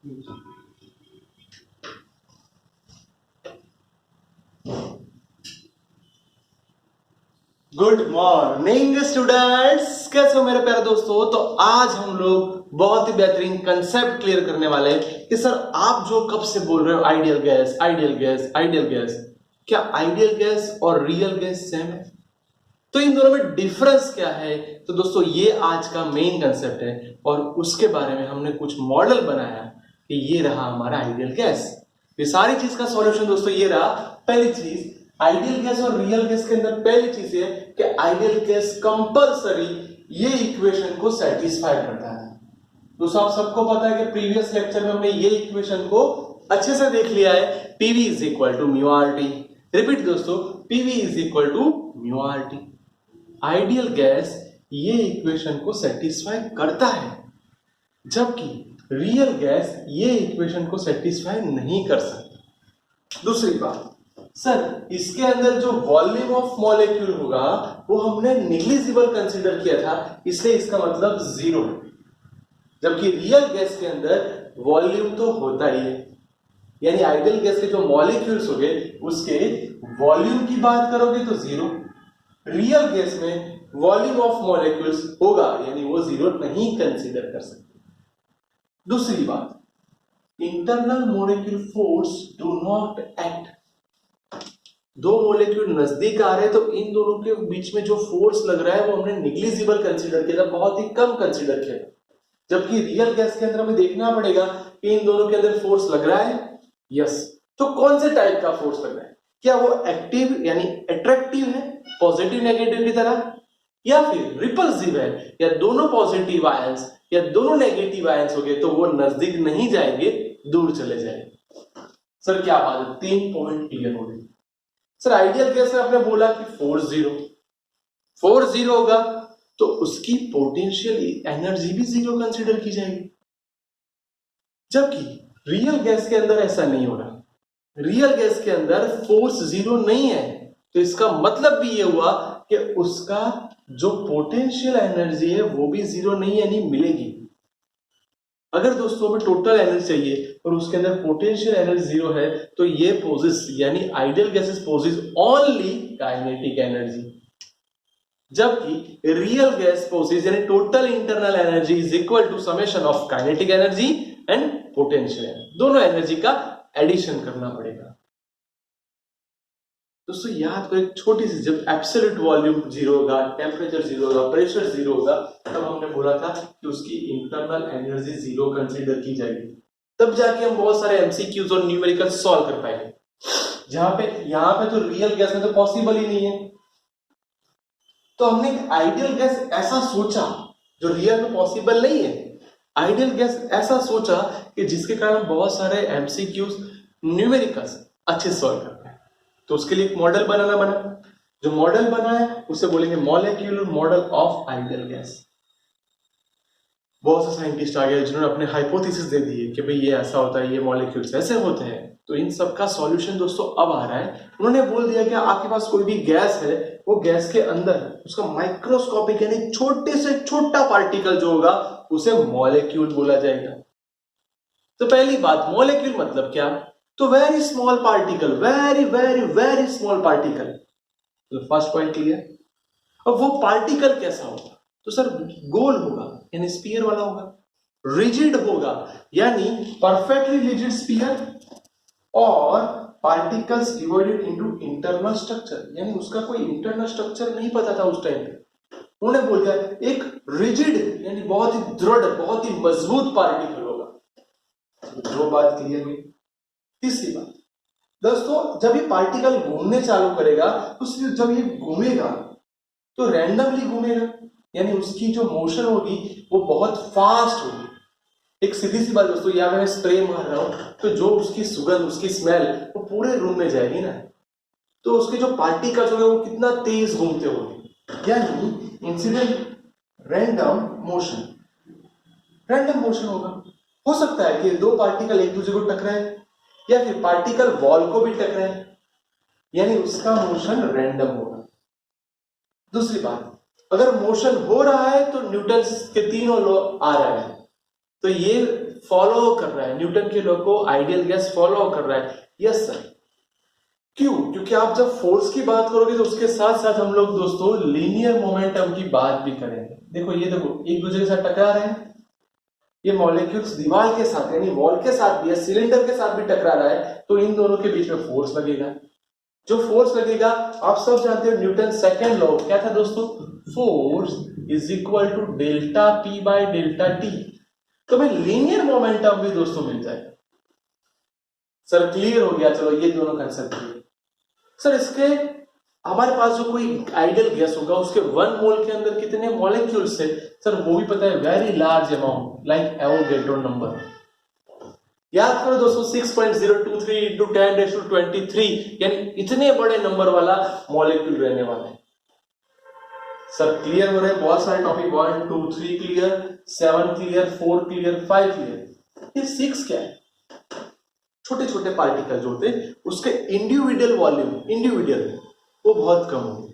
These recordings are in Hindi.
गुड मॉर्निंग स्टूडेंट्स, कैसे हो मेरे प्यारे दोस्तों। तो आज हम लोग बहुत ही बेहतरीन कंसेप्ट क्लियर करने वाले हैं कि सर आप जो कब से बोल रहे हो ideal gas ideal gas ideal gas, क्या आइडियल गैस और रियल गैस सेम है? तो इन दोनों में डिफरेंस क्या है? तो दोस्तों ये आज का मेन कंसेप्ट है और उसके बारे में हमने कुछ मॉडल बनाया कि ये रहा हमारा आइडियल गैस। ये सारी चीज का सॉल्यूशन दोस्तों ये रहा। पहली चीज, आइडियल गैस और रियल गैस के अंदर पहली चीज है कि आइडियल गैस कंपलसरी ये इक्वेशन को सेटिस्फाई करता है। दोस्तों आप सबको पता है कि प्रीवियस लेक्चर में हमने ये इक्वेशन को अच्छे से देख लिया है। PV is equal to mu R T. Repeat दोस्तों, PV is equal to mu R T. Ideal gas ये इक्वेशन को सेटिस्फाई करता है, जबकि रियल गैस ये इक्वेशन को सेटिस्फाई नहीं कर सकता। दूसरी बात, सर इसके अंदर जो वॉल्यूम ऑफ मॉलिक्यूल होगा वो हमने निग्लिजिबल कंसीडर किया था, इसलिए इसका मतलब जीरो है। जबकि रियल गैस के अंदर वॉल्यूम तो होता ही है, यानी आइडियल गैस के जो मॉलिक्यूल्स हो गए उसके वॉल्यूम की बात करोगे तो जीरो। रियल गैस में वॉल्यूम ऑफ मॉलिक्यूल्स होगा, यानी वो जीरो नहीं कंसीडर कर सकते। दूसरी बात, internal molecule force do not act. दो मॉलिक्यूल नजदीक आ रहे हैं तो इन दोनों के बीच में जो फोर्स लग रहा है वो हमने निग्लिजिबल कंसीडर किया था, बहुत ही कम कंसीडर किया था। जबकि रियल गैस के अंदर हमें देखना पड़ेगा कि इन दोनों के अंदर फोर्स लग रहा है। यस, तो कौन से टाइप का फोर्स लग रहा है? क्या वो एक्टिव यानी अट्रैक्टिव है पॉजिटिव नेगेटिव की तरह, या फिर रिपल्सिव है, या दोनों पॉजिटिव आयंस या दोनों नेगेटिव आयंस हो गए तो वो नजदीक नहीं जाएंगे, दूर चले जाएंगे। सर क्या बात है, 3 पॉइंट क्लियर हो गए। सर आइडियल गैस में आपने बोला कि फोर्स जीरो होगा तो उसकी पोटेंशियल एनर्जी भी जीरो कंसीडर की जाएगी, जबकि रियल गैस के अंदर ऐसा नहीं हो रहा। रियल गैस के अंदर फोर्स जीरो नहीं है, तो इसका मतलब भी ये हुआ कि उसका जो पोटेंशियल एनर्जी है वो भी जीरो नहीं यानी मिलेगी। अगर दोस्तों हमें टोटल एनर्जी चाहिए और उसके अंदर पोटेंशियल एनर्जी जीरो है तो ये पोजेस यानी ideal gases possesses only kinetic energy, जबकि रियल गैस पोजेस यानी total internal energy is equal to summation of kinetic energy and potential energy. दोनों एनर्जी का एडिशन करना पड़ेगा। दोस्तों याद करो, एक छोटी सी, जब एब्सोल्यूट वॉल्यूम जीरो होगा, टेम्परेचर जीरो होगा, प्रेशर जीरो होगा, तब हमने बोला था कि उसकी इंटरनल एनर्जी जीरो कंसीडर की जाएगी। तब जाके हम बहुत सारे एमसीक्यूज और न्यूमेरिकल सॉल्व कर पाएंगे, यहाँ पे तो रियल गैस में तो पॉसिबल ही नहीं है। तो हमने आइडियल गैस ऐसा सोचा जो रियल में पॉसिबल नहीं है। आइडियल गैस ऐसा सोचा कि जिसके कारण बहुत सारे एमसीक्यूज न्यूमेरिकल्स अच्छे सॉल्व कर पाए। तो उसके लिए एक मॉडल बनाना बना। जो मॉडल बना है उसे बोलेंगे molecular model of ideal gas. बहुत से साइंटिस्ट आ गए जिन्होंने अपने हाइपोथेसिस दे दिए कि भाई ये ऐसा होता है, ये मॉलिक्यूल्स ऐसे होते हैं। तो इन सब का सॉल्यूशन दोस्तों अब आ रहा है। उन्होंने बोल दिया कि आपके पास कोई भी गैस है, वो गैस के अंदर उसका माइक्रोस्कोपिक यानी छोटे से छोटा पार्टिकल जो होगा उसे मॉलिक्यूल बोला जाएगा। तो पहली बात, मॉलिक्यूल मतलब क्या? तो very small particle, very very very small particle. तो फर्स्ट पॉइंट क्लियर। अब वो पार्टिकल कैसा होगा? तो सर गोल होगा यानी स्फीयर वाला होगा, रिजिड होगा यानी परफेक्टली रिजिड स्फीयर, और particles divided into internal structure, यानी उसका कोई इंटरनल स्ट्रक्चर नहीं पता था उस टाइम पे। उन्होंने बोल दिया एक रिजिड यानी बहुत ही दृढ़, बहुत ही मजबूत पार्टिकल होगा। जो बात क्लियर हुई। तीसरी बात दोस्तों, जब ये पार्टिकल घूमने चालू करेगा तो जब ये घूमेगा तो रैंडमली घूमेगा, यानी उसकी जो मोशन होगी वो बहुत फास्ट होगी। एक सीधी सी बात दोस्तों, यहां मैं स्प्रे मार रहा हूं तो जो उसकी सुगंध, उसकी स्मेल वो पूरे रूम में जाएगी ना, तो उसके जो पार्टिकल्स होंगे वो कितना तेज घूमते होंगे, यानी incident random motion. Random motion होगा। हो सकता है कि दो पार्टिकल एक दूसरे को टकराए या फिर पार्टिकल वॉल को भी टकराए, यानी उसका मोशन रैंडम होगा। दूसरी बात, अगर मोशन हो रहा है तो न्यूटन के तीनों लॉ आ रहा है, तो ये फॉलो कर रहा है, न्यूटन के लॉ को आइडियल गैस फॉलो कर रहा है। Yes sir. क्यों? क्योंकि आप जब फोर्स की बात करोगे तो उसके साथ साथ हम लोग दोस्तों लीनियर मोमेंटम की बात भी करेंगे। देखो ये देखो एक दूसरे के साथ टकरा रहे हैं, ये मॉलिक्यूल्स दीवार के साथ यानी वॉल के साथ भी या सिलेंडर के साथ भी टकरा रहा है, तो इन दोनों के बीच में फोर्स लगेगा। जो फोर्स लगेगा आप सब जानते हो, न्यूटन सेकेंड लॉ क्या था दोस्तों? Force is equal to delta P by delta T. तो हमें लीनियर मोमेंटम भी दोस्तों मिल जाएगा। सर क्लियर हो गया? चलो ये दोनों कंसेप्ट क्लियर। सर इसके हमारे पास जो कोई आइडियल गैस होगा उसके 1 मोल के अंदर कितने मॉलिक्यूल्स है सर, वो भी पता है, very large amount, like Avogadro number. याद करो दोस्तों 6.023 इंटू 10⁻23 यानी इतने बड़े नंबर वाला मॉलिक्यूल रहने वाला है। सर क्लियर हो रहे हैं? बहुत सारे topic 1 2 3 clear, 7 clear, 4 clear, 5 clear. ये 6 क्या है? छोटे छोटे पार्टिकल जो होते हैं उसके इंडिविजुअल वॉल्यूम इंडिविजुअल वो बहुत कम होंगे।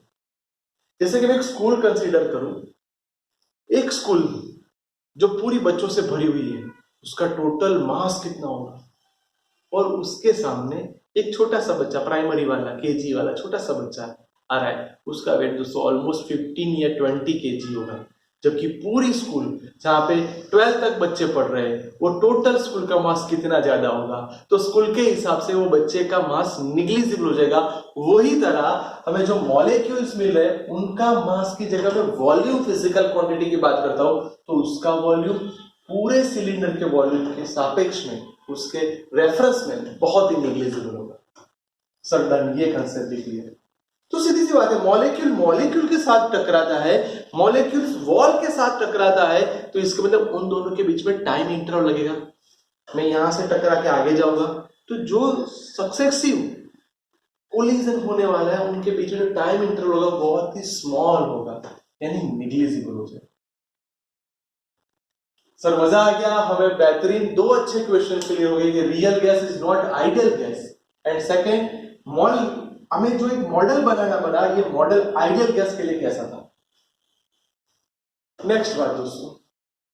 जैसे कि मैं एक स्कूल कंसीडर करूं, एक स्कूल जो पूरी बच्चों से भरी हुई है उसका टोटल मास कितना होगा, और उसके सामने एक छोटा सा बच्चा प्राइमरी वाला केजी वाला छोटा सा बच्चा आ रहा है, उसका वेट दोस्तों ऑलमोस्ट 15 या 20 केजी होगा। जबकि पूरी स्कूल जहां पे 12 तक बच्चे पढ़ रहे हैं वो टोटल स्कूल का मास कितना ज्यादा होगा, तो स्कूल के हिसाब से वो बच्चे का मास निग्लिजिबल हो जाएगा। वही तरह हमें जो मॉलिक्यूल्स मिल रहे हैं उनका मास की जगह में वॉल्यूम फिजिकल क्वांटिटी की बात करता हूं तो उसका वॉल्यूम पूरे सिलेंडर के वॉल्यूम के सापेक्ष में उसके रेफरेंस में बहुत ही निग्लिजिबल होगा। सर डन, ये कंसेप्ट भी क्लियर है। तो सीधी सी बात है, मॉलिक्यूल मॉलिक्यूल के साथ टकराता है, मॉलिक्यूल्स वॉल के साथ टकराता है, तो इसका मतलब उन दोनों के बीच में टाइम इंटरवल लगेगा। मैं यहां से टकरा के आगे जाऊंगा तो जो सक्सेसिव कोलिजन होने वाला है उनके बीच में जो टाइम इंटरवल होगा बहुत ही स्मॉल होगा, यानी निग्लिजिबल हो जाएगा। सर मजा आ गया, हमें बेहतरीन 2 अच्छे क्वेश्चन क्लियर हो गए कि real gas is not ideal gas, and second हमें जो एक मॉडल बनाना पड़ा, ये मॉडल आइडियल गैस के लिए कैसा था। नेक्स्ट बात दोस्तों,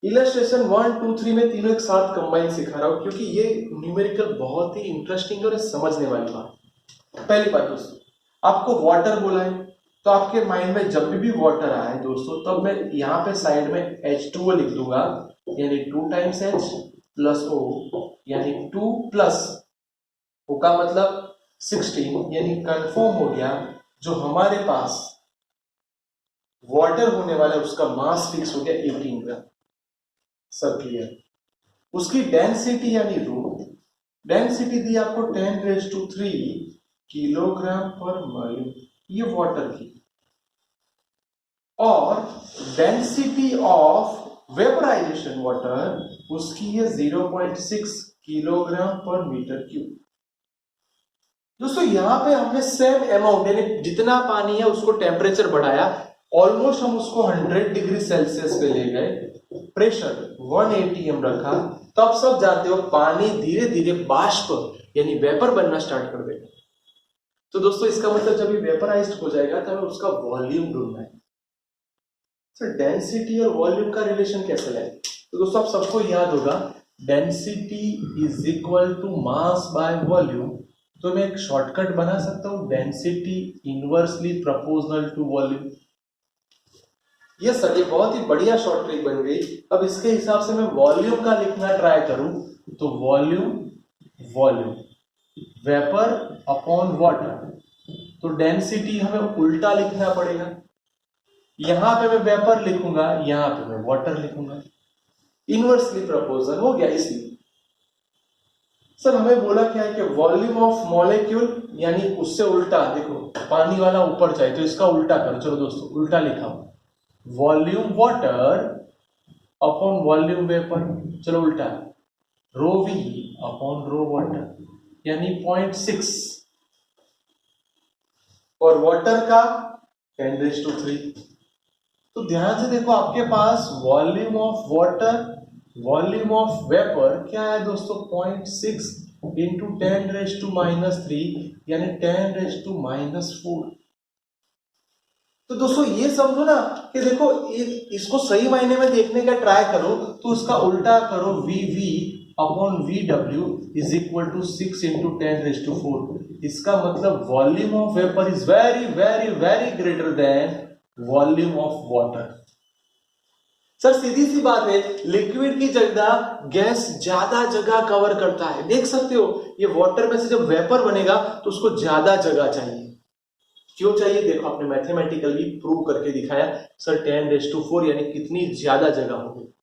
इलस्ट्रेशन 1 2 3 में तीनों एक साथ कंबाइन सिखा रहा हूं क्योंकि ये न्यूमेरिकल बहुत ही इंटरेस्टिंग और समझने वाली बात। पहली बात दोस्तों, आपको वाटर बोला है तो आपके माइंड में जब भी वाटर आए दोस्तों तब मैं यहाँ पे साइड में H2O लिख दूंगा, यानी 2 टाइम्स H प्लस O यानी 2 प्लस O का मतलब 16, यानी कंफर्म हो गया जो हमारे पास वाटर होने वाला है उसका मास फिक्स हो गया 18 ग्राम। सब क्लियर? उसकी डेंसिटी यानी रो डेंसिटी दी आपको 10⁻³ किलोग्राम पर मोल, ये वाटर की, और डेंसिटी ऑफ वेपराइजेशन वाटर उसकी है 0.6 किलोग्राम पर मीटर क्यूब। दोस्तों यहां पे हमने सेम अमाउंट यानी जितना पानी है उसको टेम्परेचर बढ़ाया, ऑलमोस्ट हम उसको 100 डिग्री सेल्सियस पे ले गए, प्रेशर 1 atm रखा, तो आप सब जानते हो पानी धीरे धीरे बाष्प यानी वेपर बनना स्टार्ट कर देगा। तो दोस्तों इसका मतलब जब ये वेपराइज्ड हो जाएगा तब हमें उसका वॉल्यूम ढूंढना है। सर डेंसिटी और वॉल्यूम का रिलेशन कैसे लाए? तो दोस्तों आप सबको याद होगा density is equal to mass by volume, तो मैं एक शॉर्टकट बना सकता हूं, density inversely proportional to volume. Yes sir, ये बहुत ही बढ़िया शॉर्ट ट्रिक बन गई। अब इसके हिसाब से मैं वॉल्यूम का लिखना ट्राई करूं तो वॉल्यूम वेपर अपॉन वाटर, तो डेंसिटी हमें उल्टा लिखना पड़ेगा, यहां पे मैं वेपर लिखूंगा, यहां पे मैं वाटर लिखूंगा, इनवर्सली प्रोपोर्शनल हो गया। इसलिए सर हमें बोला क्या है कि वॉल्यूम ऑफ मॉलिक्यूल यानी उससे उल्टा, देखो पानी वाला ऊपर चाहिए तो इसका उल्टा करो, चलो दोस्तों उल्टा लिखा हूं, volume water upon volume vapour, चलो उल्टा, रो वी अपॉन रो वाटर यानी 0.6, और वाटर का 10⁻³ तो ध्यान से देखो आपके पास volume of water volume of vapour क्या है दोस्तों 0.6 इंटू 10⁻³ यानी 10⁻⁴। तो दोस्तों ये समझो ना कि देखो इसको सही मायने में देखने का ट्राई करो तो उसका उल्टा करो, V upon V W is equal to 6 into 10⁴। इसका मतलब volume of vapour is very very very greater than volume of water. Sir सीधी सी बात है, लिक्विड की जगह गैस ज्यादा जगह कवर करता है। देख सकते हो ये वाटर में से जब वेपर बनेगा तो उसको ज्यादा जगह चाहिए। क्यों चाहिए देखो, आपने मैथमेटिकली प्रूव करके दिखाया सर 10⁴ यानी कितनी ज्यादा जगह होगी।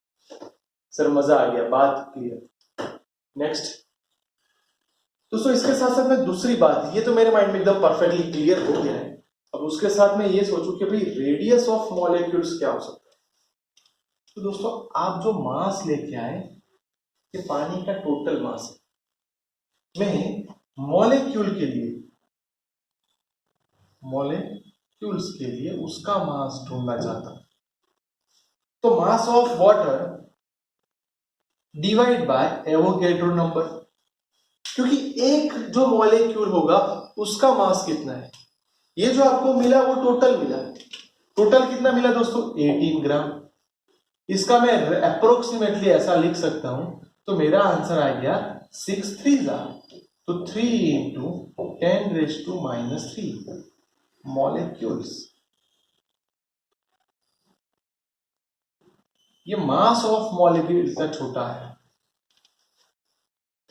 सर मजा आ गया, बात क्लियर। नेक्स्ट दोस्तों, इसके साथ साथ मैं दूसरी बात, ये तो मेरे माइंड में एकदम परफेक्टली क्लियर हो गया है। अब उसके साथ में ये सोचूं कि भाई रेडियस ऑफ मॉलिक्यूल्स क्या हो सकता है। तो दोस्तों आप जो मास लेके आए ये पानी का टोटल मास है। मैं मॉलिक्यूल्स के लिए उसका मास ढूंढना चाहता हूं। तो mass of water divide by Avogadro number, क्योंकि एक जो मॉलिक्यूल होगा उसका मास कितना है। ये जो आपको मिला वो टोटल मिला। टोटल कितना मिला दोस्तों, 18 ग्राम। इसका मैं अप्रोक्सीमेटली ऐसा लिख सकता हूं, तो मेरा आंसर आ गया 6 3 तो 3 इंटू 10⁻³ मॉलिक्यूल्स। ये मास ऑफ मॉलिक्यूल इतना छोटा है।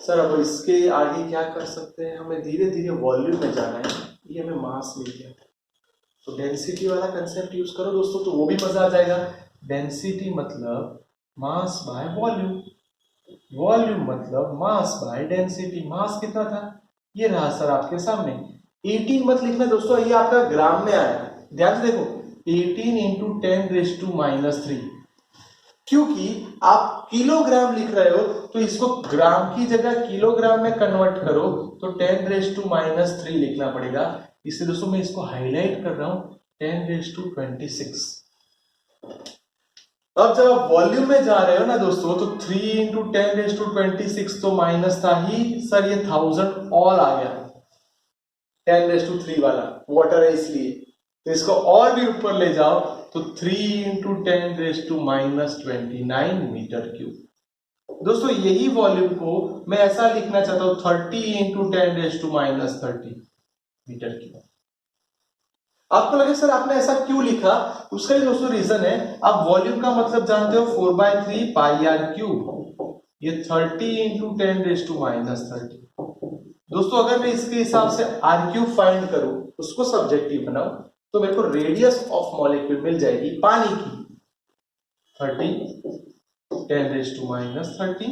सर अब इसके आगे क्या कर सकते हैं, हमें धीरे धीरे वॉल्यूम में जाना है। ये हमें मास मिल गया तो डेंसिटी वाला कंसेप्ट यूज करो दोस्तों, तो वो भी मजा आ जाएगा। डेंसिटी मतलब मास बाय वॉल्यूम, वॉल्यूम मतलब मास बाय डेंसिटी। मास कितना था, ये रहा सर आपके सामने। 18 मत लिखना दोस्तों, ये आपका ग्राम में आया। ध्यान से देखो 18 इंटू 10⁻³ क्योंकि आप किलोग्राम लिख रहे हो तो इसको ग्राम की जगह किलोग्राम में कन्वर्ट करो तो 10⁻³ लिखना पड़ेगा। इसलिए दोस्तों मैं इसको हाईलाइट कर रहा हूं 10⁻26। अब जब आप वॉल्यूम में जा रहे हो ना दोस्तों तो 3 इंटू 10⁻26 तो माइनस था ही सर, ये 1000 और आ गया 10⁻³ वाला, वाटर है इसलिए। तो इसको और भी ऊपर ले जाओ तो 3 इंटू 10⁻29 मीटर क्यूब। दोस्तों यही वॉल्यूम को मैं ऐसा लिखना चाहता हूं 30 इंटू 10⁻30 मीटर क्यूब। आपको लगे सर आपने ऐसा क्यों लिखा, उसका ही दोस्तों रीजन है। आप वॉल्यूम का मतलब जानते हो 4/3 πr³। ये 30 इंटू 10⁻30। दोस्तों अगर मैं इसके हिसाब से r³ फाइंड करूं, उसको सब्जेक्टिव बनाऊं, तो मेरे को रेडियस ऑफ मॉलिक्यूल मिल जाएगी पानी की 30 10⁻30।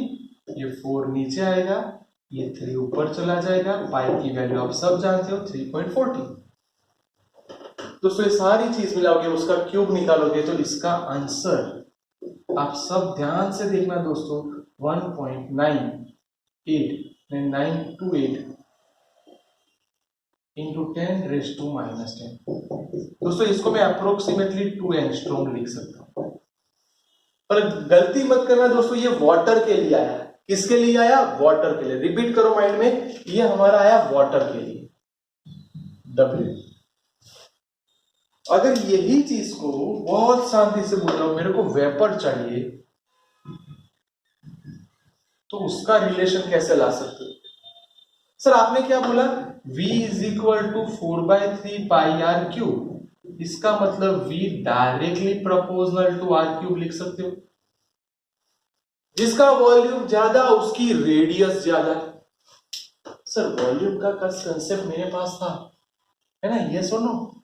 ये 4 नीचे आएगा, ये 3 ऊपर चला जाएगा। पाई की वैल्यू आप सब जानते हो 3.40। दोस्तों ये सारी चीज मिलाओगे, उसका क्यूब निकालोगे तो इसका आंसर आप सब ध्यान से देखना दोस्तों 1.928 इंटू 10⁻⁻10। दोस्तों इसको मैं अप्रोक्सीमेटली 2 एंगस्ट्रॉम लिख सकता हूं। पर गलती मत करना दोस्तों, ये वाटर के लिए आया। किसके लिए आया, वाटर के लिए। रिपीट करो माइंड में, ये हमारा आया वाटर के लिए W। अगर यही चीज को बहुत शांति से बोल रहा हूं, मेरे को वेपर चाहिए, तो उसका रिलेशन कैसे ला सकते हो। सर आपने क्या बोला, V is equal to 4/3 πr³। इसका मतलब V directly proportional to r³ लिख सकते हो। जिसका वॉल्यूम ज्यादा उसकी रेडियस ज्यादा। सर वॉल्यूम का कंसेप्ट मेरे पास था, है ना, ये सुनो।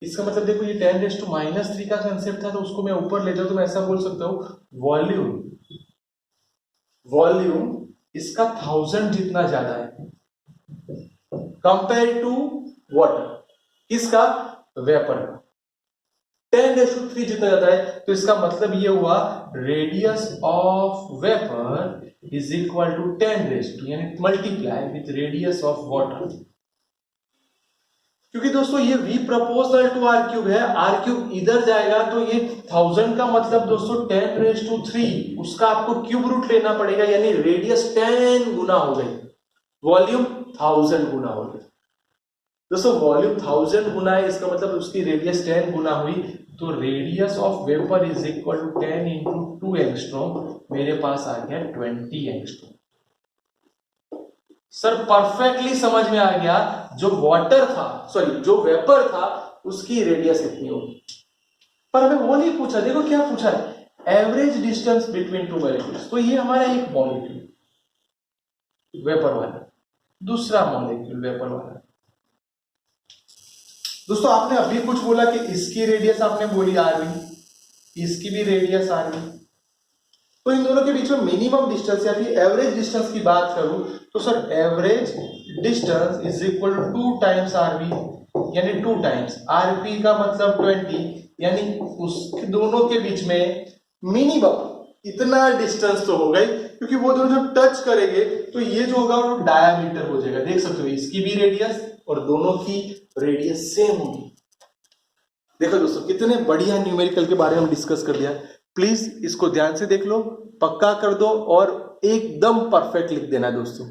इसका मतलब देखो ये 10⁻³ का कंसेप्ट था, तो उसको मैं ऊपर ले जाऊं तो मैं ऐसा बोल सकता हूं वॉल्यूम इसका 1000 जितना ज्यादा है कंपेयर टू वाटर। इसका वेपर का 10⁻³ जितना ज्यादा है, तो इसका मतलब ये हुआ radius of vapour is equal to 10⁻, यानी multiply with radius of water. क्योंकि दोस्तों ये V प्रोपोर्शनल टू r³ है, r³ इधर जाएगा तो ये 1000 का मतलब दोस्तों 10⁻³ उसका आपको क्यूब रूट लेना पड़ेगा, यानी रेडियस 10 गुना हो गई, वॉल्यूम 1000 गुना हो गया। दोस्तों वॉल्यूम 1000 गुना है, इसका मतलब उसकी रेडियस 10 गुना हुई, तो radius of vapour is equal to 10 into 2 angstrom, मेरे पास आ गया 20 एंगस्ट्रॉम। सर परफेक्टली समझ में आ गया, जो वाटर था, सॉरी जो वेपर था उसकी रेडियस इतनी होगी, पर हमें वो नहीं पूछा। देखो क्या पूछा है, average distance between two molecules. तो ये हमारा एक मॉलिक्यूल वेपर वाला, दूसरा मॉलिक्यूल वेपर वाला। दोस्तों आपने अभी कुछ बोला कि इसकी रेडियस आपने बोली आरवी, इसकी भी रेडियस आरवी, तो इन दोनों के बीच में मिनिमम डिस्टेंस या फिर एवरेज डिस्टेंस की बात करूं तो sir average distance is equal to 2 times RV, यानी 2 टाइम्स आरपी का मतलब 20, यानी उस दोनों के बीच में मिनिमम इतना डिस्टेंस तो होगा ही, क्योंकि वो दोनों जब टच करेंगे तो ये जो होगा वो डायामीटर हो जाएगा। देख सकते हो इसकी भी रेडियस और दोनों की रेडियस सेम होगी। देखो दोस्तों कितने बढ़िया न्यूमेरिकल के बारे में हम डिस्कस कर दिया। प्लीज इसको ध्यान से देख लो, पक्का कर दो और एकदम परफेक्ट लिख देना दोस्तों।